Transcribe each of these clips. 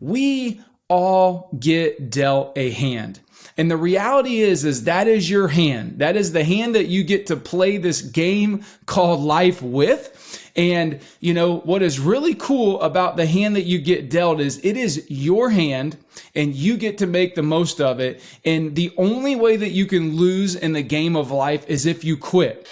we all get dealt a hand. And the reality is that is your hand. That is the hand that you get to play this game called life with. And you know, what is really cool about the hand that you get dealt is it is your hand and you get to make the most of it. And the only way that you can lose in the game of life is if you quit.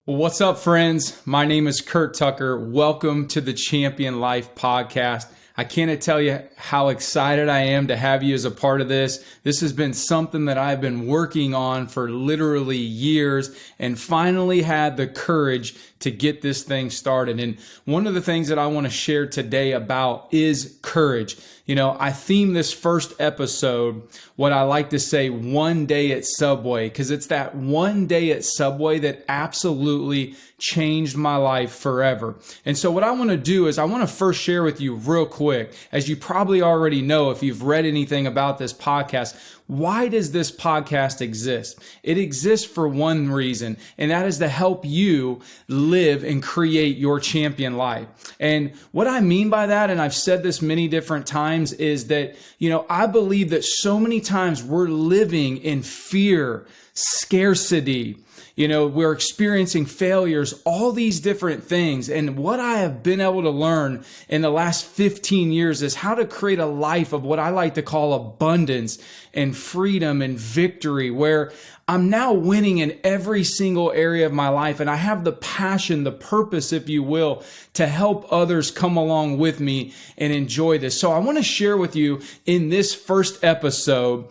What's up, friends? My name is Curt Tucker. Welcome to the Champion Life Podcast. I can't tell you how excited I am to have you as a part of this. This has been something that I've been working on for literally years and finally had the courage to get this thing started. And one of the things that I want to share today about is courage. You know, I themed this first episode, what I like to say, one day at Subway, because it's that one day at Subway that absolutely changed my life forever. And so what I want to do is I want to first share with you real quick, as you probably already know if you've read anything about this podcast, why does this podcast exist? It exists for one reason, and that is to help you live and create your champion life. And what I mean by that, and I've said this many different times, is that, you know, I believe that so many times we're living in fear, scarcity, you know, we're experiencing failures, all these different things. And what I have been able to learn in the last 15 years is how to create a life of what I like to call abundance and freedom and victory, where I'm now winning in every single area of my life. And I have the passion, the purpose, if you will, to help others come along with me and enjoy this. So I want to share with you in this first episode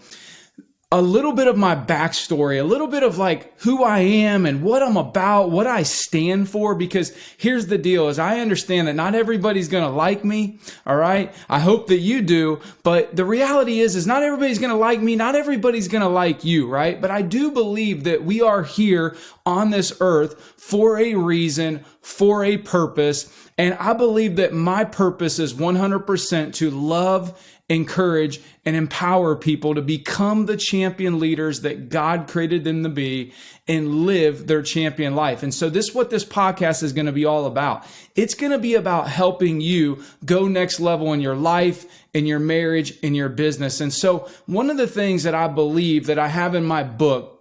a little bit of my backstory, a little bit of like who I am and what I'm about, what I stand for, because here's the deal is I understand that not everybody's going to like me. All right. I hope that you do. But the reality is not everybody's going to like me. Not everybody's going to like you. Right. But I do believe that we are here on this earth for a reason, for a purpose. And I believe that my purpose is 100% to love, encourage, and empower people to become the champion leaders that God created them to be and live their champion life. And so this is what this podcast is going to be all about. It's going to be about helping you go next level in your life, in your marriage, in your business. And so one of the things that I believe that I have in my book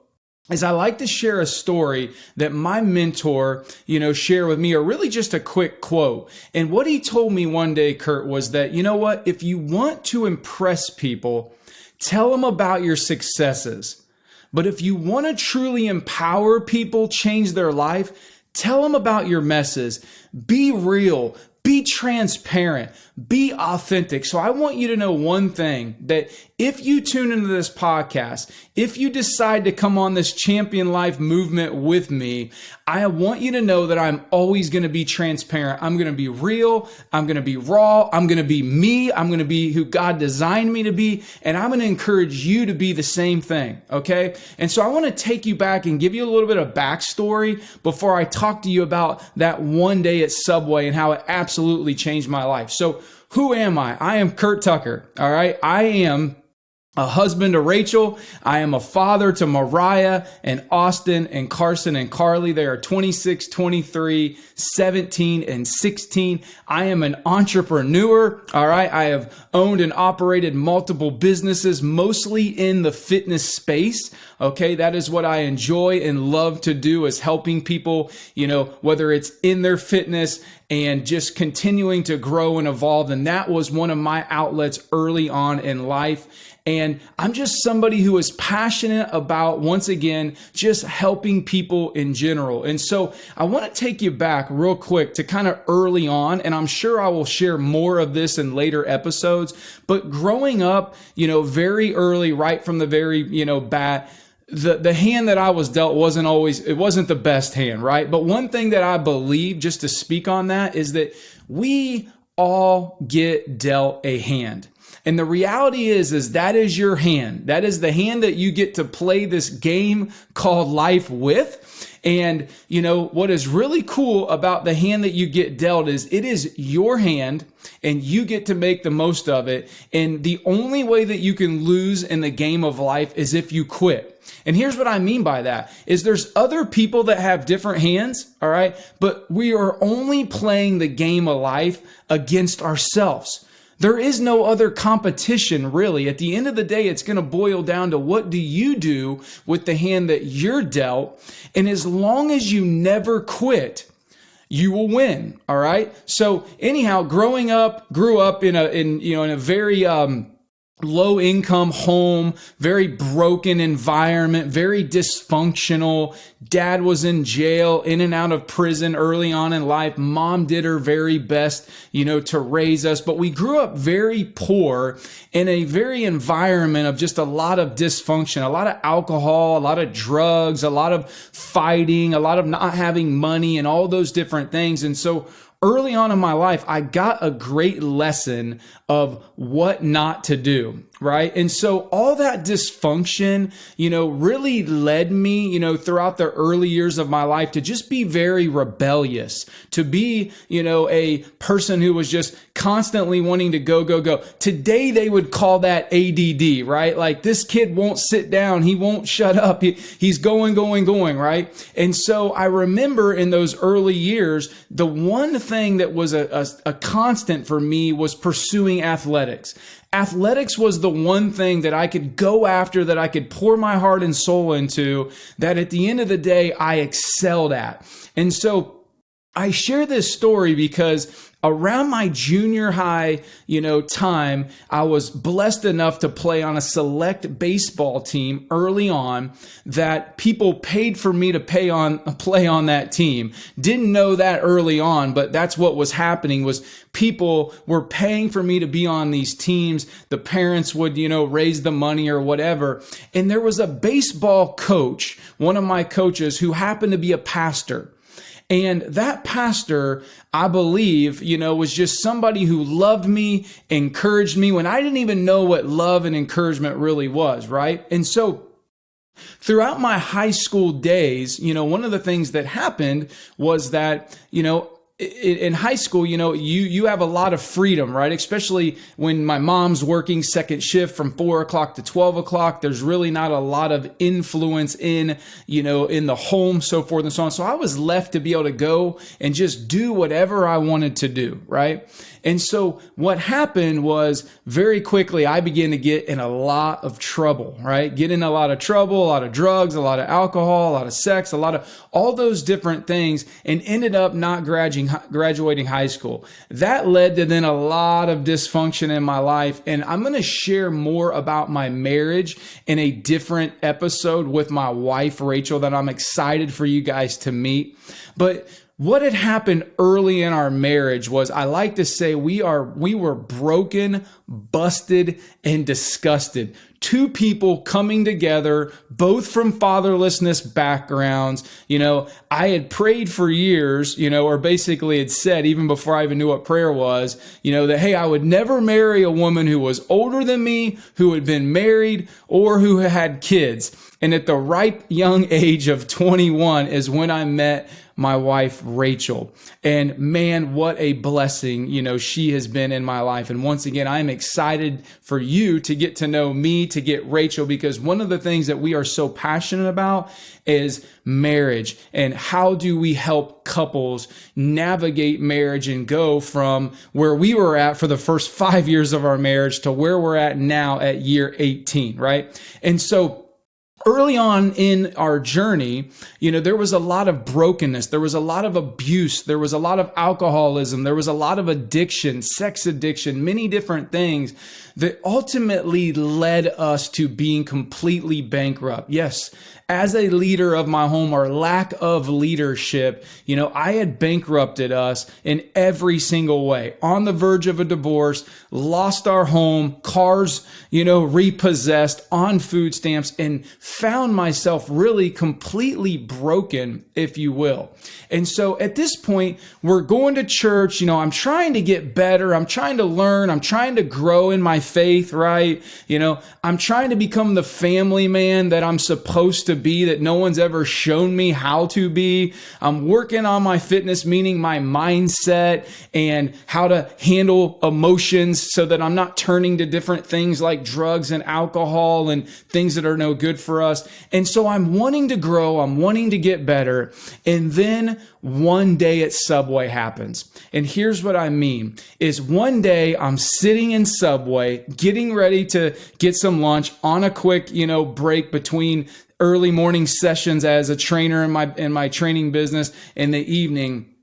is I like to share a story that my mentor, shared with me, or really just a quick quote. And what he told me one day, Curt, was that, you know what, if you want to impress people, tell them about your successes. But if you want to truly empower people, change their life, tell them about your messes. Be real. Be transparent, be authentic. So I want you to know one thing, that if you tune into this podcast, if you decide to come on this champion life movement with me, I want you to know that I'm always going to be transparent. I'm going to be real. I'm going to be raw. I'm going to be me. I'm going to be who God designed me to be. And I'm going to encourage you to be the same thing. Okay. And so I want to take you back and give you a little bit of backstory before I talk to you about that one day at Subway and how it absolutely changed my life. So who am I? I am Curt Tucker. All right. I am a husband to Rachel. I am a father to Mariah and Austin and Carson and Carly. They are 26, 23, 17, and 16. I am an entrepreneur. All right. I have owned and operated multiple businesses, mostly in the fitness space. Okay. That is what I enjoy and love to do, is helping people, whether it's in their fitness and just continuing to grow and evolve. And that was one of my outlets early on in life. And I'm just somebody who is passionate about, once again, just helping people in general. And so I want to take you back real quick to kind of early on, and I'm sure I will share more of this in later episodes. But growing up, very early, right from the very, bat, the hand that I was dealt it wasn't the best hand, right? But one thing that I believe, just to speak on that, is that we all get dealt a hand. And the reality is that is your hand. That is the hand that you get to play this game called life with. And what is really cool about the hand that you get dealt is it is your hand and you get to make the most of it. And the only way that you can lose in the game of life is if you quit. And here's what I mean by that is there's other people that have different hands, all right? But we are only playing the game of life against ourselves. There is no other competition, really. At the end of the day, it's going to boil down to what do you do with the hand that you're dealt? And as long as you never quit, you will win. All right. So anyhow, grew up in a very, low income home, very broken environment, very dysfunctional. Dad was in jail, in and out of prison early on in life. Mom did her very best, to raise us, but we grew up very poor in a very environment of just a lot of dysfunction, a lot of alcohol, a lot of drugs, a lot of fighting, a lot of not having money and all those different things. And so early on in my life, I got a great lesson of what not to do, right? And so all that dysfunction, really led me, throughout the early years of my life to just be very rebellious, to be, a person who was just constantly wanting to go, go, go. Today, they would call that ADD, right? Like this kid won't sit down. He won't shut up. He's going, right? And so I remember in those early years, the one thing that was a constant for me was pursuing athletics. Athletics was the one thing that I could go after, that I could pour my heart and soul into, that at the end of the day, I excelled at. And so I share this story because around my junior high, time, I was blessed enough to play on a select baseball team early on that people paid for me to play on that team. Didn't know that early on, but that's what was happening was people were paying for me to be on these teams. The parents would, raise the money or whatever. And there was a baseball coach, one of my coaches, who happened to be a pastor. And that pastor, I believe, was just somebody who loved me, encouraged me when I didn't even know what love and encouragement really was, right? And so throughout my high school days, one of the things that happened was that, in high school, you have a lot of freedom, right? Especially when my mom's working second shift from 4 o'clock to 12 o'clock, there's really not a lot of influence in the home, so forth and so on. So I was left to be able to go and just do whatever I wanted to do, right? And so what happened was very quickly, I began to get in a lot of trouble, right? Get in a lot of trouble, a lot of drugs, a lot of alcohol, a lot of sex, a lot of all those different things, and ended up not graduating high school. That led to then a lot of dysfunction in my life. And I'm going to share more about my marriage in a different episode with my wife, Rachel, that I'm excited for you guys to meet. But what had happened early in our marriage was, I like to say, we were broken, busted, and disgusted. Two people coming together, both from fatherlessness backgrounds. I had prayed for years, or basically had said, even before I even knew what prayer was, that, hey, I would never marry a woman who was older than me, who had been married, or who had kids. And at the ripe young age of 21 is when I met my wife, Rachel. And man, what a blessing, she has been in my life. And once again, I'm excited for you to get to know me, to get Rachel, because one of the things that we are so passionate about is marriage. And how do we help couples navigate marriage and go from where we were at for the first 5 years of our marriage to where we're at now at year 18, right? And so early on in our journey, there was a lot of brokenness. There was a lot of abuse. There was a lot of alcoholism. There was a lot of addiction, sex addiction, many different things that ultimately led us to being completely bankrupt. Yes, as a leader of my home, or lack of leadership, I had bankrupted us in every single way. On the verge of a divorce, lost our home, cars, repossessed, on food stamps, and found myself really completely broken, if you will. And so at this point, we're going to church. I'm trying to get better. I'm trying to learn. I'm trying to grow in my faith, right? I'm trying to become the family man that I'm supposed to be, that no one's ever shown me how to be. I'm working on my fitness, meaning my mindset and how to handle emotions so that I'm not turning to different things like drugs and alcohol and things that are no good for us. And so I'm wanting to grow. I'm wanting to get better. And then one day at Subway happens. And here's what I mean is one day I'm sitting in Subway, getting ready to get some lunch on a quick, break between early morning sessions as a trainer in my training business in the evening.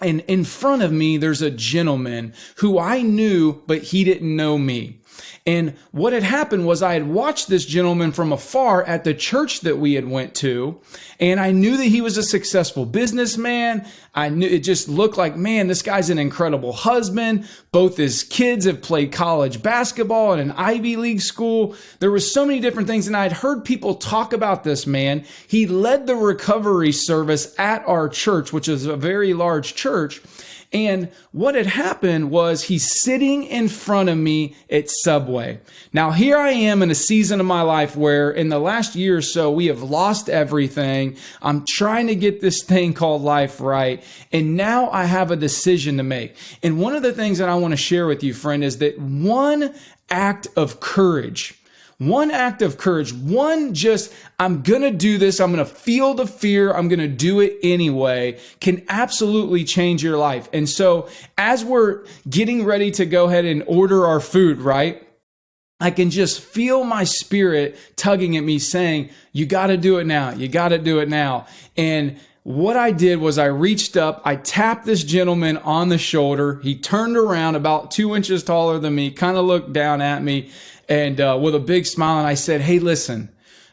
And in front of me, there's a gentleman who I knew, but he didn't know me. And what had happened was I had watched this gentleman from afar at the church that we had went to, and I knew that he was a successful businessman. I knew it just looked like, man, this guy's an incredible husband. Both his kids have played college basketball at an Ivy League school. There were so many different things, and I'd heard people talk about this man. He led the recovery service at our church, which is a very large church. And what had happened was he's sitting in front of me at Subway. Now, here I am in a season of my life where in the last year or so, we have lost everything. I'm trying to get this thing called life right. And now I have a decision to make. And one of the things that I want to share with you, friend, is that one act of courage, I'm going to do this. I'm going to feel the fear. I'm going to do it anyway, can absolutely change your life. And so as we're getting ready to go ahead and order our food, right? I can just feel my spirit tugging at me saying, you got to do it now. You got to do it now. And what I did was I reached up, I tapped this gentleman on the shoulder. He turned around about 2 inches taller than me, kind of looked down at me and with a big smile. And I said, hey, listen,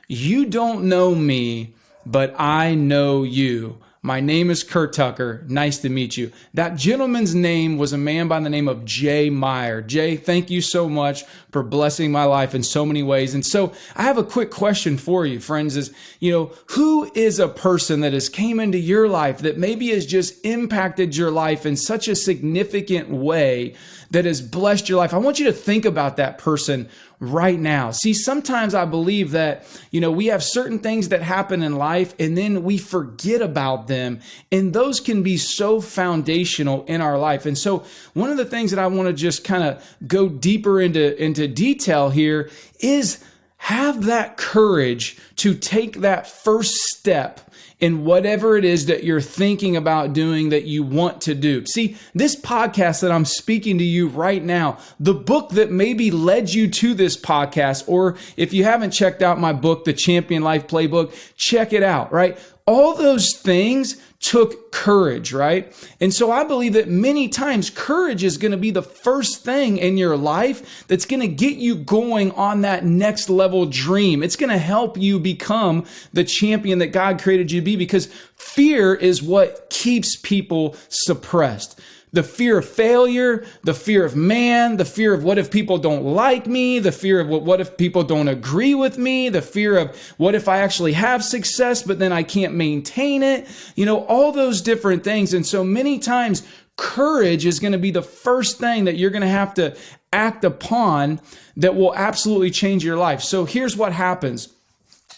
you don't know me, but I know you. My name is Curt Tucker. Nice to meet you. That gentleman's name was a man by the name of Jay Meyer. Jay, thank you so much for blessing my life in so many ways. And so I have a quick question for you, friends, is, who is a person that has came into your life that maybe has just impacted your life in such a significant way that has blessed your life? I want you to think about that person right now. See, sometimes I believe that, we have certain things that happen in life and then we forget about them. And those can be so foundational in our life. And so one of the things that I want to just kind of go deeper into detail here is have that courage to take that first step in whatever it is that you're thinking about doing that you want to do. See, this podcast that I'm speaking to you right now, the book that maybe led you to this podcast, or if you haven't checked out my book, The Champion Life Playbook, check it out, right? All those things took courage, right? And so I believe that many times courage is going to be the first thing in your life that's going to get you going on that next level dream. It's going to help you become the champion that God created you to be, because fear is what keeps people suppressed. The fear of failure, the fear of man, the fear of what if people don't like me, the fear of what if people don't agree with me, the fear of what if I actually have success, but then I can't maintain it, all those different things. And so many times courage is going to be the first thing that you're going to have to act upon that will absolutely change your life. So here's what happens.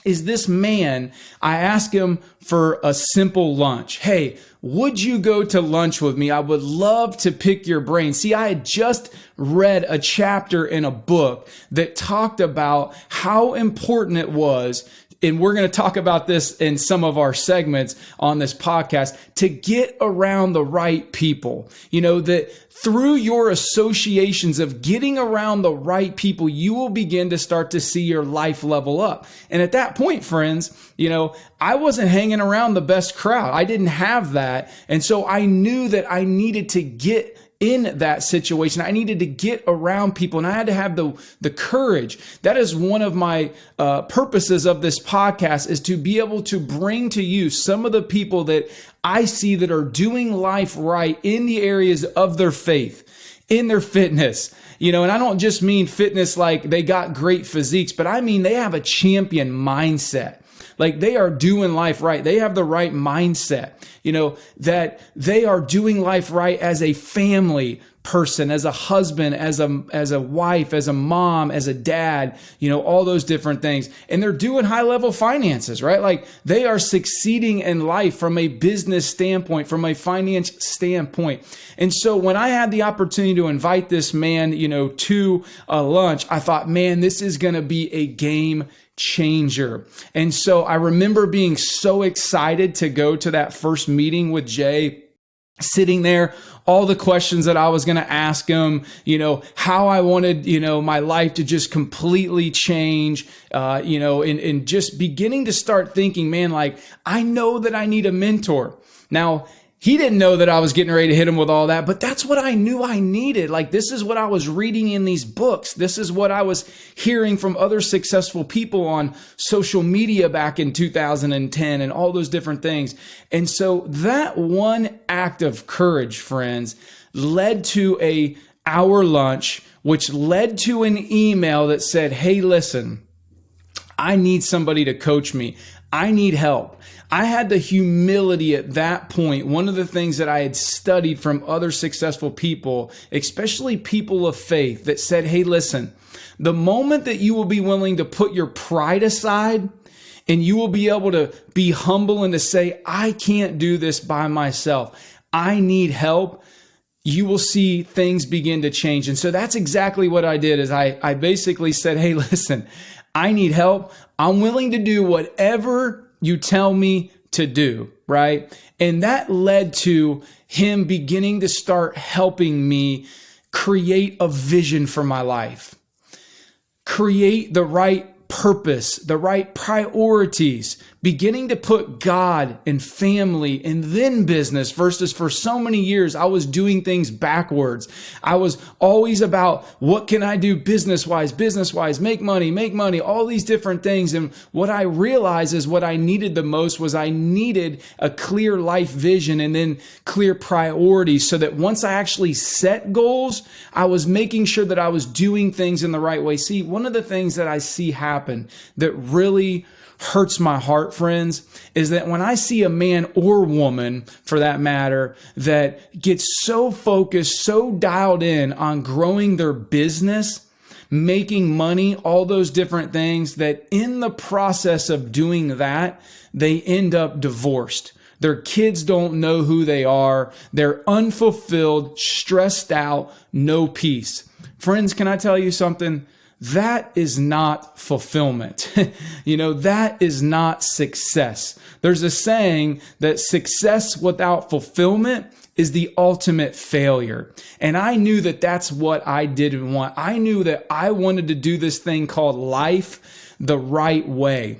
Is this man, I asked him for a simple lunch. Hey, would you go to lunch with me? I would love to pick your brain. See, I had just read a chapter in a book that talked about how important it was, and we're going to talk about this in some of our segments on this podcast, to get around the right people. That through your associations of getting around the right people, you will begin to start to see your life level up. And at that point, friends, I wasn't hanging around the best crowd. I didn't have that. And so I knew that I needed to get in that situation. I needed to get around people, and I had to have the courage. That is one of my purposes of this podcast, is to be able to bring to you some of the people that I see that are doing life right in the areas of their faith. in their fitness. And I don't just mean fitness like they got great physiques, but I mean they have a champion mindset. Like they are doing life right. They have the right mindset, that they are doing life right as a family person, as a husband, as a wife, as a mom, as a dad, all those different things. And they're doing high level finances, right? Like they are succeeding in life from a business standpoint, from a finance standpoint. And so when I had the opportunity to invite this man, to a lunch, I thought, man, this is going to be a game changer. And so I remember being so excited to go to that first meeting with Jay, sitting there, all the questions that I was going to ask him, how I wanted, my life to just completely change, and just beginning to start thinking, man, like I know that I need a mentor. Now, he didn't know that I was getting ready to hit him with all that, but that's what I knew I needed. Like, this is what I was reading in these books. This is what I was hearing from other successful people on social media back in 2010 and all those different things. And so that one act of courage, friends, led to an hour lunch, which led to an email that said, hey, listen, I need somebody to coach me. I need help. I had the humility at that point. One of the things that I had studied from other successful people, especially people of faith, that said, hey, listen, the moment that you will be willing to put your pride aside and you will be able to be humble and to say, I can't do this by myself, I need help, you will see things begin to change. And so that's exactly what I did. Is I basically said, hey, listen, I need help. I'm willing to do whatever you tell me to do, right? And that led to him beginning to start helping me create a vision for my life, create the right purpose, the right priorities, beginning to put God and family and then business versus for so many years, I was doing things backwards. I was always about what can I do business-wise, make money, all these different things. And what I realized is what I needed the most was I needed a clear life vision and then clear priorities so that once I actually set goals, I was making sure that I was doing things in the right way. See, one of the things that I see happen that really hurts my heart, friends, is that when I see a man or woman, for that matter, that gets so focused, so dialed in on growing their business, making money, all those different things, that in the process of doing that, they end up divorced. Their kids don't know who they are. They're unfulfilled, stressed out, no peace. Friends, can I tell you something? That is not fulfillment. That is not success. There's a saying that success without fulfillment is the ultimate failure. And I knew that that's what I didn't want. I knew that I wanted to do this thing called life the right way.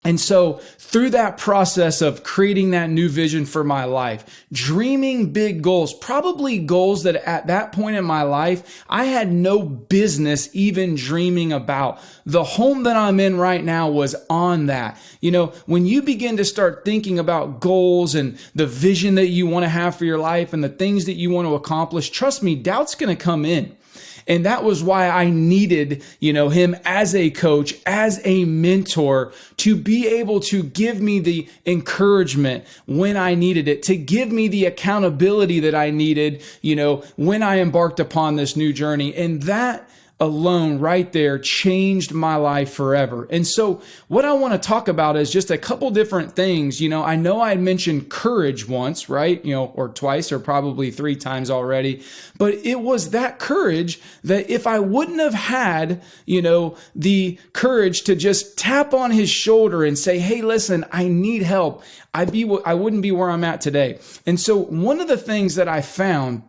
And so through that process of creating that new vision for my life, dreaming big goals, probably goals that at that point in my life, I had no business even dreaming about. The home that I'm in right now was on that. When you begin to start thinking about goals and the vision that you want to have for your life and the things that you want to accomplish, trust me, doubt's going to come in. And that was why I needed, him as a coach, as a mentor, to be able to give me the encouragement when I needed it, to give me the accountability that I needed, when I embarked upon this new journey. And that alone right there changed my life forever. And so what I want to talk about is just a couple different things. I know I mentioned courage once, right? Or twice or probably 3 times already, but it was that courage that if I wouldn't have had, the courage to just tap on his shoulder and say, hey, listen, I need help, I wouldn't be where I'm at today. And so one of the things that I found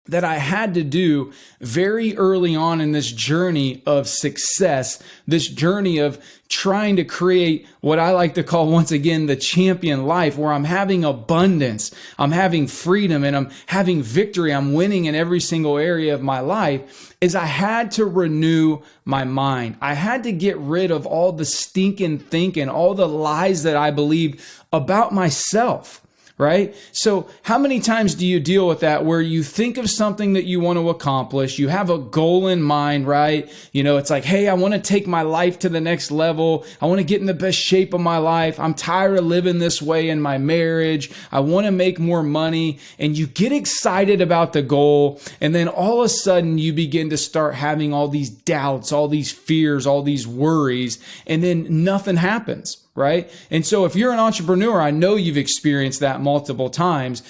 that I had to do very early on in this journey of success, this journey of trying to create what I like to call, once again, the champion life, where I'm having abundance, I'm having freedom, and I'm having victory, I'm winning in every single area of my life, is I had to renew my mind. I had to get rid of all the stinking thinking, all the lies that I believed about myself. right? So how many times do you deal with that where you think of something that you want to accomplish, you have a goal in mind, right? It's like, hey, I want to take my life to the next level. I want to get in the best shape of my life. I'm tired of living this way in my marriage. I want to make more money. And you get excited about the goal. And then all of a sudden you begin to start having all these doubts, all these fears, all these worries, and then nothing happens. Right? And so if you're an entrepreneur, I know you've experienced that multiple times,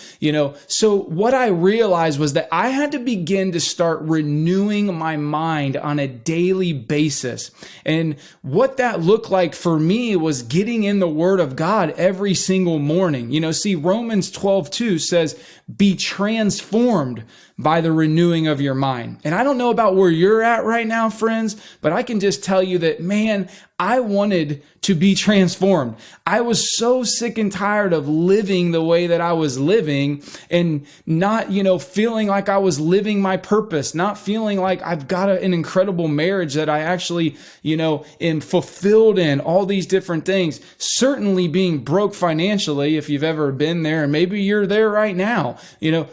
So what I realized was that I had to begin to start renewing my mind on a daily basis. And what that looked like for me was getting in the Word of God every single morning. See, Romans 12:2 says, be transformed by the renewing of your mind. And I don't know about where you're at right now, friends, but I can just tell you that, man, I wanted to be transformed. I was so sick and tired of living the way that I was living and not, feeling like I was living my purpose, not feeling like I've got an incredible marriage that I actually, am fulfilled in, all these different things. Certainly being broke financially, if you've ever been there, and maybe you're there right now,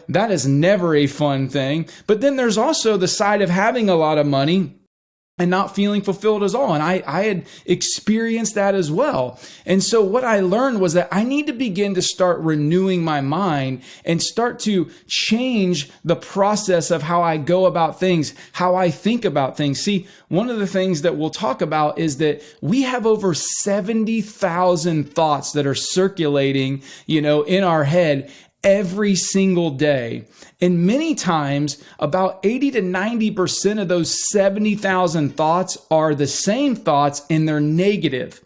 that is never a fun thing. But then there's also the side of having a lot of money and not feeling fulfilled at all. And I had experienced that as well. And so what I learned was that I need to begin to start renewing my mind and start to change the process of how I go about things, how I think about things. See, one of the things that we'll talk about is that we have over 70,000 thoughts that are circulating, in our head every single day. And many times, about 80 to 90% of those 70,000 thoughts are the same thoughts and they're negative.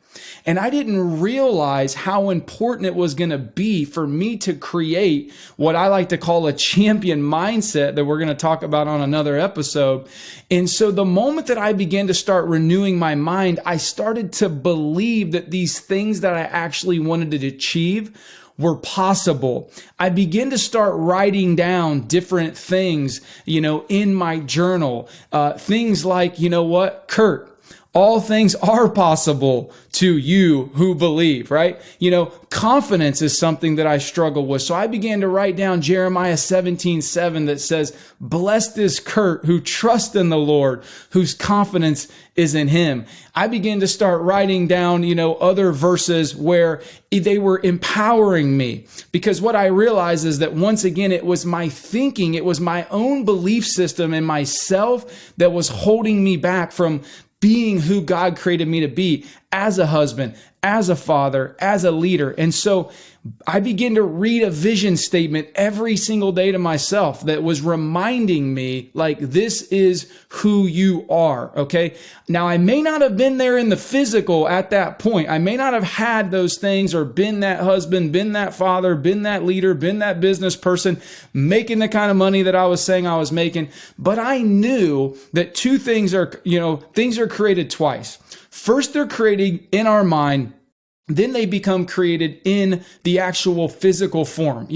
And I didn't realize how important it was going to be for me to create what I like to call a champion mindset that we're going to talk about on another episode. And so the moment that I began to start renewing my mind, I started to believe that these things that I actually wanted to achieve were possible. I began to start writing down different things, in my journal. Things like, Curt, all things are possible to you who believe, right? Confidence is something that I struggle with. So I began to write down Jeremiah 17:7 that says, blessed is Curt who trusts in the Lord, whose confidence is in him. I began to start writing down, other verses where they were empowering me, because what I realized is that once again, it was my thinking, it was my own belief system and myself that was holding me back from being who God created me to be as a husband, as a father, as a leader. And so I began to read a vision statement every single day to myself that was reminding me, like, this is who you are, okay? Now, I may not have been there in the physical at that point. I may not have had those things or been that husband, been that father, been that leader, been that business person, making the kind of money that I was saying I was making. But I knew that two things are, things are created twice. First, they're created in our mind. Then they become created in the actual physical form.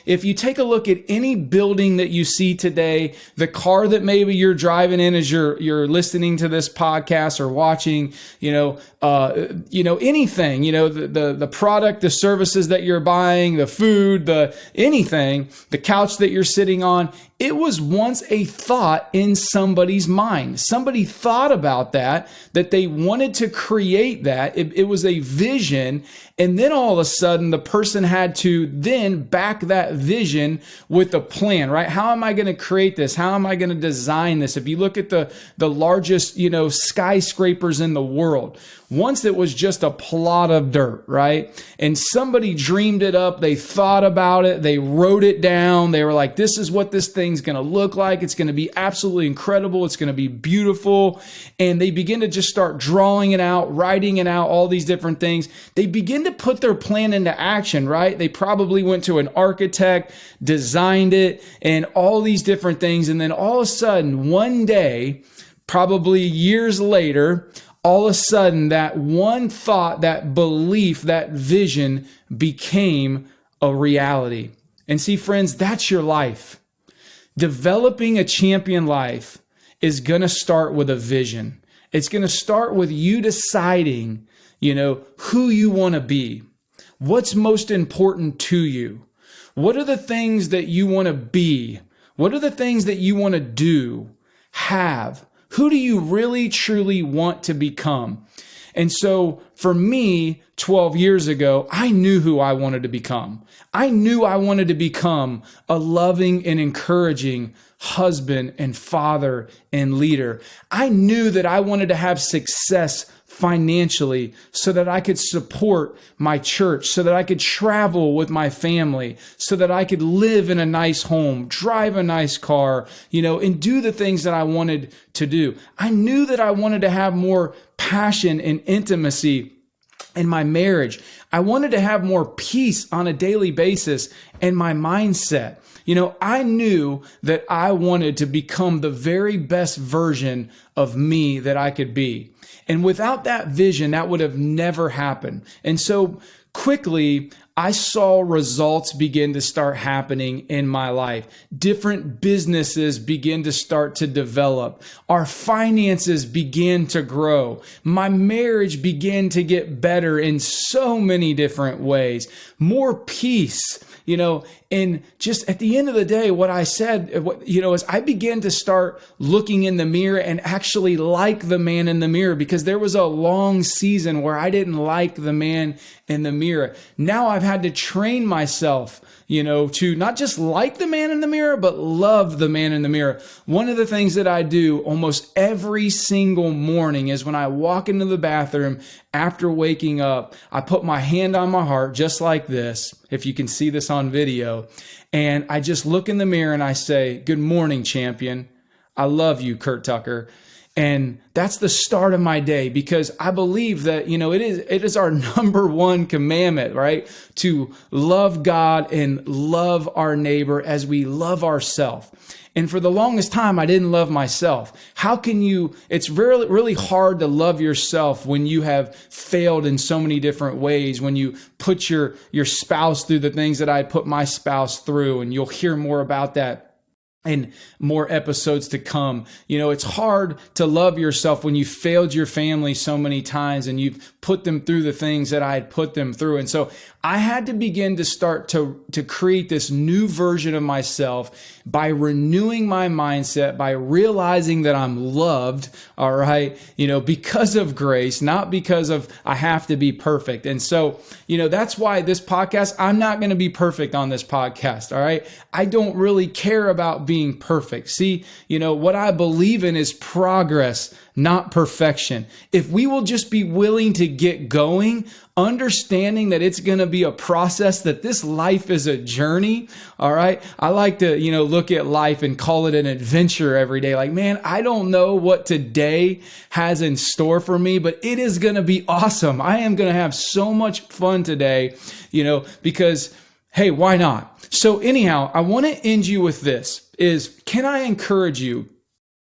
If you take a look at any building that you see today, the car that maybe you're driving in as you're listening to this podcast or watching, anything, the product, the services that you're buying, the food, anything, the couch that you're sitting on, it was once a thought in somebody's mind. Somebody thought about that they wanted to create that. It was a vision. And then all of a sudden, the person had to then back that vision with a plan, right? How am I going to create this? How am I going to design this? If you look at the largest, skyscrapers in the world, once it was just a plot of dirt, right? And somebody dreamed it up. They thought about it. They wrote it down. They were like, this is what this thing's going to look like. It's going to be absolutely incredible. It's going to be beautiful. And they begin to just start drawing it out, writing it out, all these different things. They begin to put their plan into action, right? They probably went to an architect, designed it, and all these different things. And then all of a sudden, one day, probably years later, all of a sudden, that one thought, that belief, that vision became a reality. And see, friends, that's your life. Developing a champion life is going to start with a vision. It's going to start with you deciding, who you want to be. What's most important to you? What are the things that you want to be? What are the things that you want to do, have? Who do you really, truly want to become? And so for me, 12 years ago, I knew who I wanted to become. I knew I wanted to become a loving and encouraging husband and father and leader. I knew that I wanted to have success financially so that I could support my church, so that I could travel with my family, so that I could live in a nice home, drive a nice car, and do the things that I wanted to do. I knew that I wanted to have more passion and intimacy in my marriage. I wanted to have more peace on a daily basis in my mindset. I knew that I wanted to become the very best version of me that I could be. And without that vision, that would have never happened. And so quickly, I saw results begin to start happening in my life. Different businesses begin to start to develop. Our finances began to grow. My marriage began to get better in so many different ways. More peace. And just at the end of the day, what I said, is I began to start looking in the mirror and actually like the man in the mirror, because there was a long season where I didn't like the man in the mirror. Now I've had to train myself, to not just like the man in the mirror, but love the man in the mirror. One of the things that I do almost every single morning is when I walk into the bathroom after waking up, I put my hand on my heart just like this, if you can see this on video, and I just look in the mirror and I say, "Good morning, champion. I love you, Curt Tucker." And that's the start of my day, because I believe that, it is our number one commandment, right? To love God and love our neighbor as we love ourselves. And for the longest time, I didn't love myself. How can you, it's really, really hard to love yourself when you have failed in so many different ways, when you put your spouse through the things that I put my spouse through, and you'll hear more about that and more episodes to come. It's hard to love yourself when you failed your family so many times and you've put them through the things that I had put them through. And so I had to begin to start to create this new version of myself by renewing my mindset, by realizing that I'm loved, all right, because of grace, not because of I have to be perfect. And so, that's why this podcast, I'm not going to be perfect on this podcast, all right? I don't really care about being perfect. See, what I believe in is progress, not perfection. If we will just be willing to get going, understanding that it's going to be a process, that this life is a journey, all right? I like to, look at life and call it an adventure every day. Like, man, I don't know what today has in store for me, but it is going to be awesome. I am going to have so much fun today, because, hey, why not? So anyhow, I want to end you with this, can I encourage you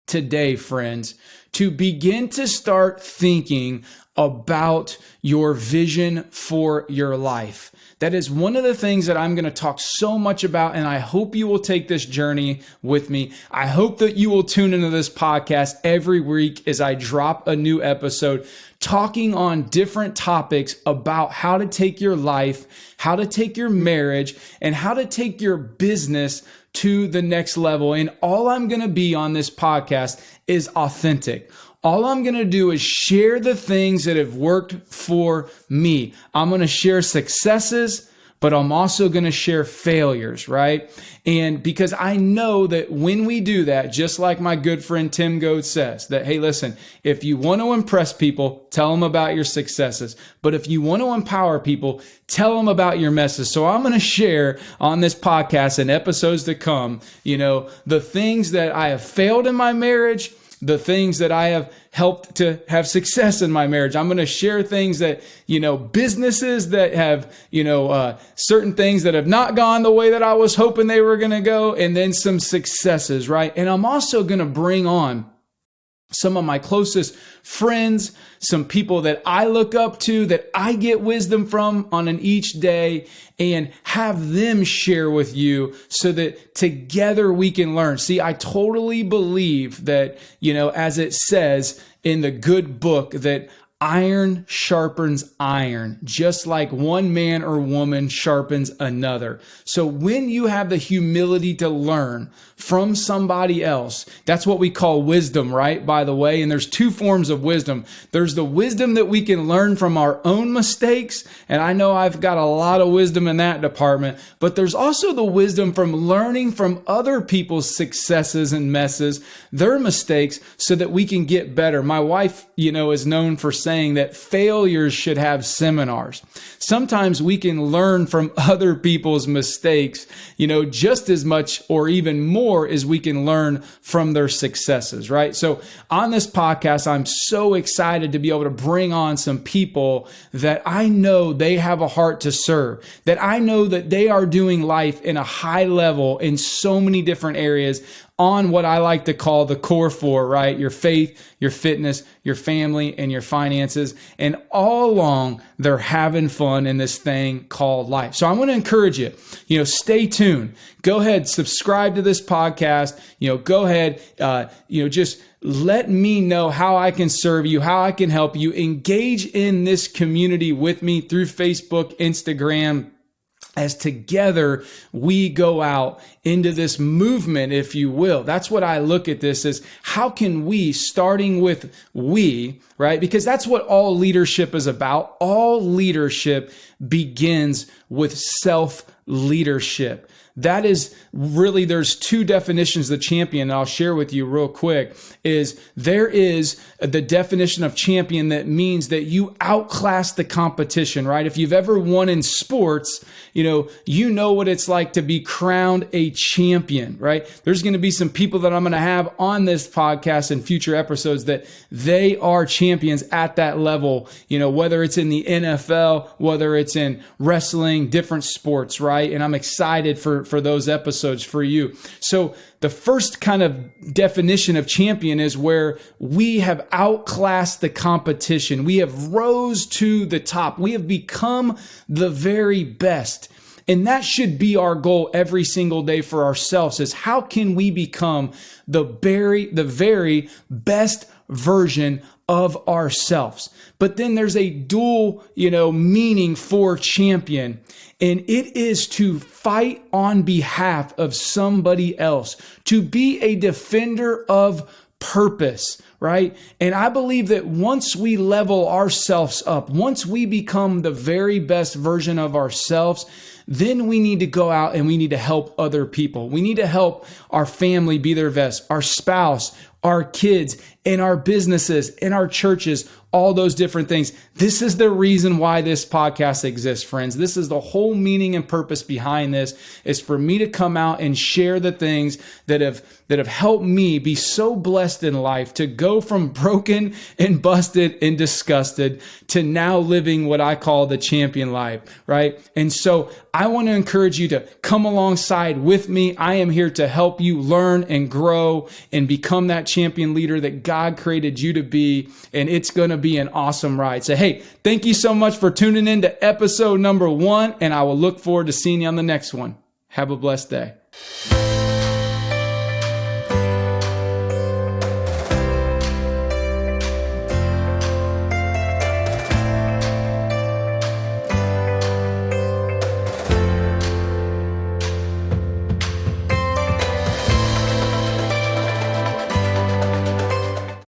today, friends, to begin to start thinking about your vision for your life. That is one of the things that I'm going to talk so much about, and I hope you will take this journey with me. I hope that you will tune into this podcast every week as I drop a new episode talking on different topics about how to take your life, how to take your marriage, and how to take your business to the next level. And all I'm going to be on this podcast is authentic. All I'm going to do is share the things that have worked for me. I'm going to share successes, but I'm also going to share failures, right? And because I know that when we do that, just like my good friend Tim Goad says, that, hey, listen, if you want to impress people, tell them about your successes. But if you want to empower people, tell them about your messes. So I'm going to share on this podcast and episodes to come, the things that I have failed in my marriage, the things that I have helped to have success in my marriage. I'm going to share things that, businesses that have, certain things that have not gone the way that I was hoping they were going to go, and then some successes, right? And I'm also going to bring on some of my closest friends, some people that I look up to, that I get wisdom from on an each day, and have them share with you so that together we can learn. See, I totally believe that, as it says in the good book, that iron sharpens iron, just like one man or woman sharpens another. So when you have the humility to learn from somebody else, that's what we call wisdom, right? By the way, and there's two forms of wisdom. There's the wisdom that we can learn from our own mistakes, and I know I've got a lot of wisdom in that department, but there's also the wisdom from learning from other people's successes and messes, their mistakes, so that we can get better. My wife, is known for saying that failures should have seminars. Sometimes we can learn from other people's mistakes, just as much or even more as we can learn from their successes, right? So on this podcast, I'm so excited to be able to bring on some people that I know they have a heart to serve, that I know that they are doing life in a high level in so many different areas on what I like to call the core four, right? Your faith, your fitness, your family, and your finances. And all along, they're having fun in this thing called life. So I want to encourage you, stay tuned. Go ahead, subscribe to this podcast. Go ahead, just let me know how I can serve you, how I can help you. Engage in this community with me through Facebook, Instagram, as together we go out into this movement, if you will. That's what I look at this as. How can we, starting with we, right? Because that's what all leadership is about. All leadership begins with self-leadership. That is really, there's two definitions of champion, and I'll share with you real quick, is there is the definition of champion that means that you outclass the competition, right? If you've ever won in sports, you know what it's like to be crowned a champion, right? There's going to be some people that I'm going to have on this podcast in future episodes that they are champions at that level, whether it's in the NFL, whether it's in wrestling, different sports, right? And I'm excited for those episodes for you. So the first kind of definition of champion is where we have outclassed the competition. We have rose to the top. We have become the very best. And that should be our goal every single day for ourselves, is how can we become the very best version of ourselves. But then there's a dual, meaning for champion. And it is to fight on behalf of somebody else, to be a defender of purpose, right? And I believe that once we level ourselves up, once we become the very best version of ourselves, then we need to go out and we need to help other people. We need to help our family be their best, our spouse, our kids, and our businesses, and our churches, all those different things. This is the reason why this podcast exists, friends. This is the whole meaning and purpose behind this, is for me to come out and share the things that have helped me be so blessed in life, to go from broken and busted and disgusted to now living what I call the champion life, right? And so I want to encourage you to come alongside with me. I am here to help you learn and grow and become that champion leader that God created you to be. And it's going to be an awesome ride. So, hey, thank you so much for tuning in to episode number 1, and I will look forward to seeing you on the next one. Have a blessed day.